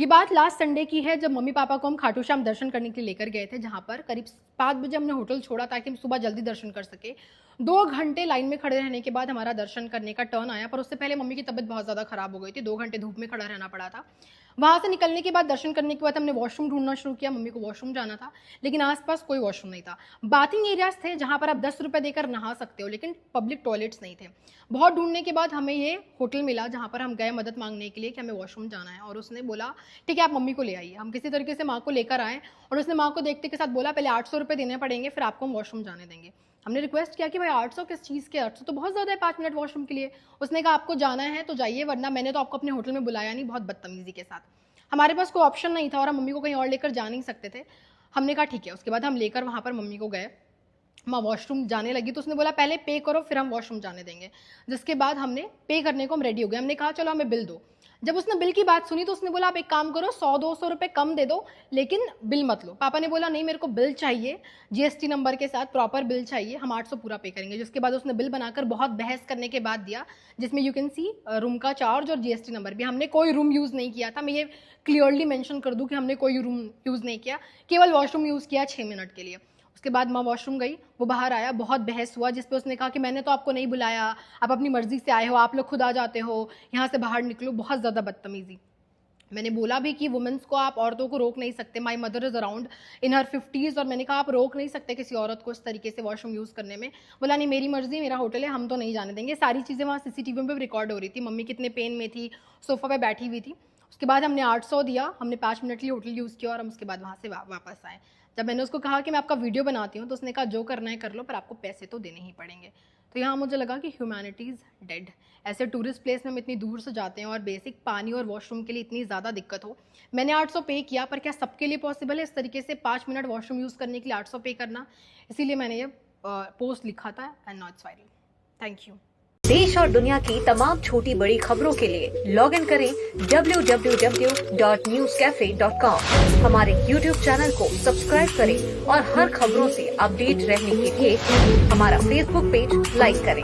ये बात last Sunday की है, जब मम्मी पापा को हम खाटू श्याम दर्शन करने के लिए लेकर गए थे, जहाँ पर करीब 5 बजे हमने होटल छोड़ा ताकि हम सुबह जल्दी दर्शन कर सके। 2 घंटे लाइन में खड़े रहने के बाद हमारा दर्शन करने का टर्न आया, पर उससे पहले मम्मी की तबीयत बहुत ज़्यादा खराब हो गई थी। 2 घंटे धूप में खड़ा रहना पड़ा था। वहाँ से निकलने के बाद, दर्शन करने के बाद हमने वॉशरूम ढूंढना शुरू किया। मम्मी को वॉशरूम जाना था, लेकिन आसपास कोई वॉशरूम नहीं था। बाथिंग एरियाज थे जहाँ पर आप 10 रुपये देकर नहा सकते हो, लेकिन पब्लिक टॉयलेट्स नहीं थे। बहुत ढूंढने के बाद हमें ये होटल मिला जहाँ पर हम गए मदद मांगने के लिए कि हमें वॉशरूम जाना है, और उसने बोला ठीक है आप मम्मी को ले आइए। हम किसी तरीके से माँ को लेकर आए, और उसने माँ को देखते के साथ बोला पहले 800 रुपये देने पड़ेंगे, फिर आपको हम वॉशरूम जाने देंगे। हमने रिक्वेस्ट किया कि भाई 800 किस चीज़ के, 800 तो बहुत ज़्यादा है 5 मिनट वॉशरूम के लिए। उसने कहा आपको जाना है तो जाइए, वरना मैंने तो आपको अपने होटल में बुलाया नहीं। बहुत बदतमीजी के साथ। हमारे पास कोई ऑप्शन नहीं था और हम मम्मी को कहीं और लेकर जा नहीं सकते थे। हमने कहा ठीक है। उसके बाद हम लेकर वहाँ पर मम्मी को गए। माँ वॉशरूम जाने लगी तो उसने बोला पहले पे करो फिर हम वॉशरूम जाने देंगे। जिसके बाद हमने पे करने को हम रेडी हो गए। हमने कहा चलो हमें बिल दो। जब उसने बिल की बात सुनी तो उसने बोला आप एक काम करो 100-200 रुपये कम दे दो, लेकिन बिल मत लो। पापा ने बोला नहीं मेरे को बिल चाहिए, जीएसटी नंबर के साथ प्रॉपर बिल चाहिए, हम 800 पूरा पे करेंगे। जिसके बाद उसने बिल बनाकर बहुत बहस करने के बाद दिया, जिसमें यू कैन सी रूम का चार्ज और जीएसटी नंबर भी। हमने कोई रूम यूज़ नहीं किया था। मैं ये क्लियरली मेंशन कर दूं कि हमने कोई रूम यूज़ नहीं किया, केवल वॉशरूम यूज़ किया 6 मिनट के लिए। उसके बाद माँ वॉशरूम गई, वो बाहर आया, बहुत बहस हुआ, जिस पे उसने कहा कि मैंने तो आपको नहीं बुलाया, आप अपनी मर्जी से आए हो, आप लोग खुद आ जाते हो, यहाँ से बाहर निकलो। बहुत ज़्यादा बदतमीजी। मैंने बोला भी कि वुमेंस को, आप औरतों को रोक नहीं सकते। My mother is around in her 50s, और मैंने कहा आप रोक नहीं सकते किसी औरत को इस तरीके से वॉशरूम यूज़ करने में। बोला नहीं मेरी मर्जी, मेरा होटल है, हम तो नहीं जाने देंगे। सारी चीज़ें वहाँ सीसीटीवी में भी रिकॉर्ड हो रही थी। मम्मी कितने पेन में थी, सोफ़ा पे बैठी हुई थी। उसके बाद हमने 800 दिया, हमने 5 मिनट के लिए होटल यूज़ किया और हम उसके बाद वहाँ से वापस आए। जब मैंने उसको कहा कि मैं आपका वीडियो बनाती हूँ, तो उसने कहा जो करना है कर लो, पर आपको पैसे तो देने ही पड़ेंगे। तो यहाँ मुझे लगा कि ह्यूमैनिटीज़ डेड। ऐसे टूरिस्ट प्लेस में हम इतनी दूर से जाते हैं और बेसिक पानी और वॉशरूम के लिए इतनी ज़्यादा दिक्कत हो। मैंने 800 पे किया, पर क्या सबके लिए पॉसिबल है इस तरीके से 5 मिनट वॉशरूम यूज़ करने के लिए 800 पे करना? इसीलिए मैंने ये पोस्ट लिखा था, and now it's viral. Thank you. देश और दुनिया की तमाम छोटी बड़ी खबरों के लिए लॉग इन करें www.newscafe.com। हमारे YouTube चैनल को सब्सक्राइब करें और हर खबरों से अपडेट रहने के लिए हमारा Facebook पेज लाइक करें।